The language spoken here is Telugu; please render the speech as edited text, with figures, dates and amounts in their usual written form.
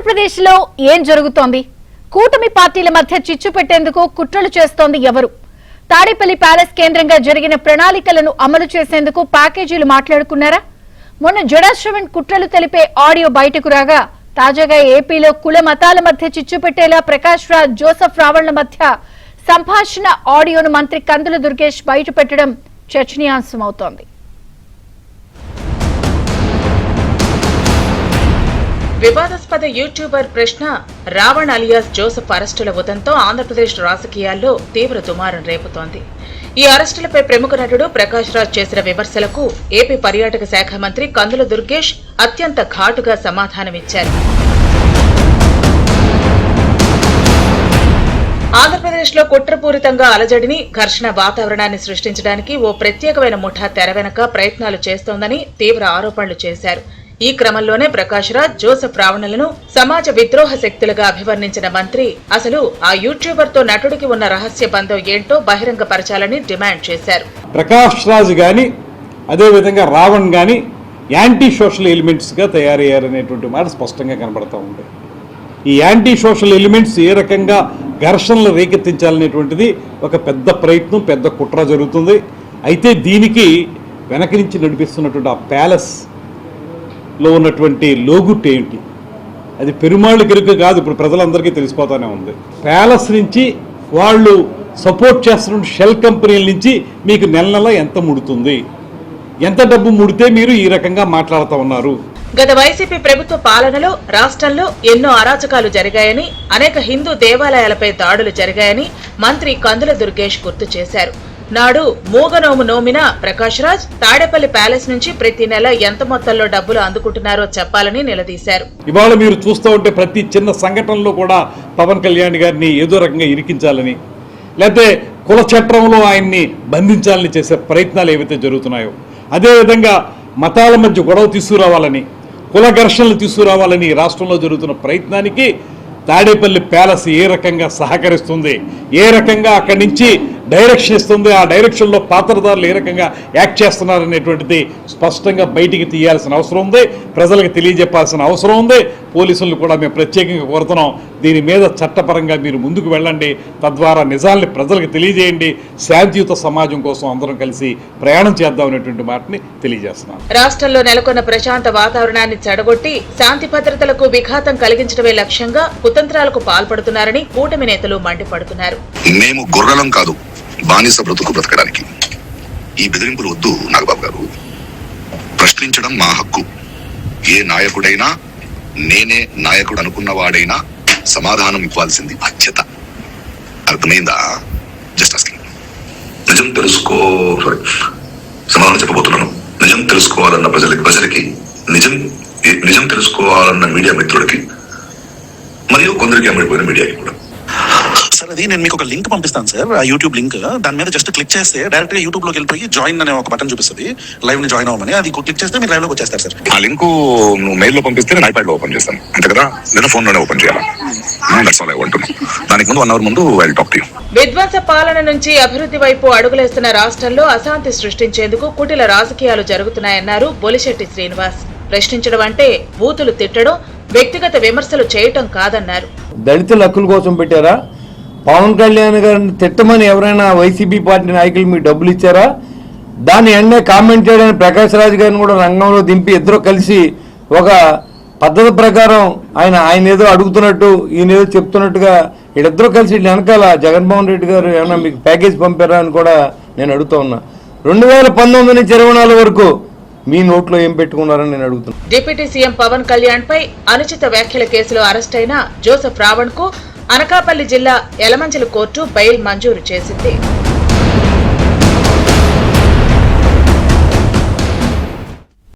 ఆంధ్రప్రదేశ్ లో ఏం జరుగుతోంది? కూటమి పార్టీల మధ్య చిచ్చు పెట్టేందుకు కుట్రలు చేస్తోంది ఎవరు? తాడేపల్లి ప్యాలెస్ కేంద్రంగా జరిగిన ప్రణాళికలను అమలు చేసేందుకు ప్యాకేజీలు మాట్లాడుకున్నారా? మొన్న జడాశ్రవణ్ కుట్రలు తెలిపే ఆడియో బయటకు రాగా తాజాగా ఏపీలో కుల మతాల మధ్య చిచ్చు పెట్టేలా ప్రకాష్ రాజ్, జోసెఫ్ రావణ్ల మధ్య సంభాషణ ఆడియోను మంత్రి కందుల దుర్గేష్ బయటపెట్టడం చర్చనీయాంశమవుతోంది. వివాదాస్పద యూట్యూబర్ ప్రశ్న రావణ్ అలియాస్ జోసెఫ్ అరెస్టుల ఉదంతో ఆంధ్రప్రదేశ్ రాజకీయాల్లో తీవ్ర దుమారం రేపుతోంది. ఈ అరెస్టులపై ప్రముఖ నటుడు ప్రకాష్ రాజ్ చేసిన విమర్శలకు ఏపీ పర్యాటక శాఖ మంత్రి కందుల దుర్గేష్ అత్యంత ఘాటుగా సమాధానమిచ్చారు. ఆంధ్రప్రదేశ్ లో కుట్రపూరితంగా అలజడిని, ఘర్షణ వాతావరణాన్ని సృష్టించడానికి ఓ ప్రత్యేకమైన ముఠా తెర వెనక ప్రయత్నాలు చేస్తోందని తీవ్ర ఆరోపణలు చేశారు. ఈ క్రమంలోనే ప్రకాష్ రాజ్, జోసెఫ్ రావణ్లను సమాజ విద్రోహ శక్తులుగా అభివర్ణించిన మంత్రి అసలు ఆ యూట్యూబర్ తో నటుడికి ఉన్న రహస్య బంధం ఏంటో బహిరంగపరచాలని డిమాండ్ చేశారు. ప్రకాష్ రాజ్ గాని అదేవిధంగా రావణ్ గాని యాంటీ సోషల్ ఎలిమెంట్స్ గా తయారయ్యారనేటువంటి మాట స్పష్టంగా కనబడతా ఉంది. ఈ యాంటీ సోషల్ ఎలిమెంట్స్ ఏ రకంగా ఘర్షణలు రేకెత్తించాలనేటువంటిది ఒక పెద్ద ప్రయత్నం, పెద్ద కుట్ర జరుగుతుంది. అయితే దీనికి వెనక నుంచి నడిపిస్తున్నటువంటి ఆ ప్యాలెస్ లో ఉన్నటువంటి లోగుట్ ఏంటి? అది పెరుమాళ్ళు కెరుక కాదు, ఇప్పుడు ప్రజలందరికీ తెలిసిపోతానే ఉంది. ప్యాలెస్ నుంచి వాళ్ళు సపోర్ట్ చేస్తున్న షెల్ కంపెనీల నుంచి మీకు నెల నెల ఎంత ముడుతుంది, ఎంత డబ్బు ముడితే మీరు ఈ రకంగా మాట్లాడుతూ ఉన్నారు? గత వైసీపీ ప్రభుత్వ పాలనలో రాష్ట్రంలో ఎన్నో అరాచకాలు జరిగాయని, అనేక హిందూ దేవాలయాలపై దాడులు జరిగాయని మంత్రి కందుల దుర్గేష్ గుర్తు చేశారు. నాడు మూగనోము నోమిన ప్రకాష్ రాజ్ తాడేపల్లి ప్యాలెస్ నుంచి ప్రతి నెల ఎంత మొత్తంలో డబ్బులు అందుకుంటున్నారో చెప్పాలని నిలదీశారు. ఇవాళ మీరు చూస్తూ ఉంటే ప్రతి చిన్న సంఘటనలో కూడా పవన్ కళ్యాణ్ గారిని ఏదో రకంగా ఇరికించాలని, లేకపోతే కుల చట్రంలో ఆయన్ని బంధించాలని చేసే ప్రయత్నాలు ఏవైతే జరుగుతున్నాయో, అదేవిధంగా మతాల మధ్య గొడవ తీసుకురావాలని, కుల ఘర్షణలు తీసుకురావాలని రాష్ట్రంలో జరుగుతున్న ప్రయత్నానికి తాడేపల్లి ప్యాలెస్ ఏ రకంగా సహకరిస్తుంది, ఏ రకంగా అక్కడి నుంచి డైరెక్షన్ ఇస్తుంది, ఆ డైరెక్షన్లో పాత్రదారులు ఏ రకంగా యాక్ట్ చేస్తున్నారనేటువంటిది స్పష్టంగా బయటికి తీయాల్సిన అవసరం ఉంది, ప్రజలకు తెలియజెప్పాల్సిన అవసరం ఉంది. పోలీసులను కూడా మేము ప్రత్యేకంగా కోరుతున్నాం, దీని మీద చట్టపరంగా మీరు ముందుకు వెళ్ళండి, తద్వారా నిజాల్ని ప్రజలకు తెలియజేయండి, శాంతియుత సమాజం కోసం అందరం కలిసి ప్రయాణం చేద్దాం అనేటువంటి మాటని తెలియజేస్తున్నాం. రాష్ట్రంలో నెలకొన్న ప్రశాంత వాతావరణాన్ని చెడగొట్టి శాంతి భద్రతలకు విఘాతం కలిగించడమే లక్ష్యంగా కుతంత్రాలకు పాల్పడుతున్నారని కూటమి నేతలు మండిపడుతున్నారు. మేము గొర్రెలం కాదు, బానిస బ్రతుకు బ్రతకడానికి. ఈ బెదిరింపులు వద్దు నాగబాబు గారు. ప్రశ్నించడం మా హక్కు. ఏ నాయకుడైనా, నేనే నాయకుడు అనుకున్న వాడైనా సమాధానం ఇవ్వాల్సింది బాధ్యత. అర్థమైందా? Just asking. నిజం తెలుసుకో సమాధానం చెప్పబోతున్నాను. నిజం తెలుసుకోవాలన్న ప్రజలకి, నిజం తెలుసుకోవాలన్న మీడియా మిత్రులకి, మరియు కొందరికి అమ్ముడిపోయిన మీడియాకి కూడా. సార్, అది నేను మీకు ఒక లింక్ పంపిస్తాను సార్, ఆ యూట్యూబ్ లింక్. దాని మీద జస్ట్ క్లిక్ చేస్తే డైరెక్ట్ గా యూట్యూబ్ లోకి వెళ్ళిపోయి జాయిన్ అనే ఒక బటన్ చూపిస్తుంది. లైవ్ ని జాయిన్ అవ్వమని, అది క్లిక్ చేస్తే మీరు లైవ్ లోకి వచ్చేస్తారు సార్. ఆ లింక్ నువ్వు మెయిల్ లో పంపిస్తే నేను ఐప్యాడ్ లో ఓపెన్ చేస్తాను, అంతే కదా? లేదా ఫోన్ లోనే ఓపెన్ చేయాలా? దానికి ముందు 1 hour ముందు ఐల్ టాక్ టు యు. విధ్వంస పాలన నుంచి అభివృద్ధి వైపు అడుగులేస్తున్న రాష్ట్రంలో అశాంతి సృష్టించేందుకు కుటిల రాజకీయాలు జరుగుతున్నాయన్నారు బొలిశెట్టి శ్రీనివాస్. ప్రశ్నించడం అంటే బూతులు తిట్టడం, వ్యక్తిగత విమర్శలు చేయటం కాదన్నారు. దళితుల హక్కుల కోసం పెట్టారా? పవన్ కళ్యాణ్ గారిని తిట్టమని ఎవరైనా వైసీపీ పార్టీ నాయకులు మీకు డబ్బులు ఇచ్చారా? దాన్ని వెంటనే కామెంట్ చేయడానికి ప్రకాష్ రాజ్ గారిని కూడా రంగంలో దింపి ఇద్దరు కలిసి ఒక పద్ధతి ప్రకారం ఆయన ఏదో అడుగుతున్నట్టు, ఈయన ఏదో చెప్తున్నట్టుగా వీళ్ళిద్దరూ కలిసి వెనకాల జగన్మోహన్ రెడ్డి గారు ఏమైనా మీకు ప్యాకేజ్ పంపారా అని కూడా నేను అడుగుతా ఉన్నా. 2019 నుంచి 24 వరకు మీ నోట్లో ఏం పెట్టుకున్నారని నేను అడుగుతున్నా. డిప్యూటీ సీఎం పవన్ కళ్యాణ్ పై అనుచిత వ్యాఖ్యల కేసులో అరెస్ట్ అయిన జోసెఫ్ రావణ్ కు అనకాపల్లి జిల్లా యలమంచిలి కోర్టు బెయిల్ మంజూరు చేసింది.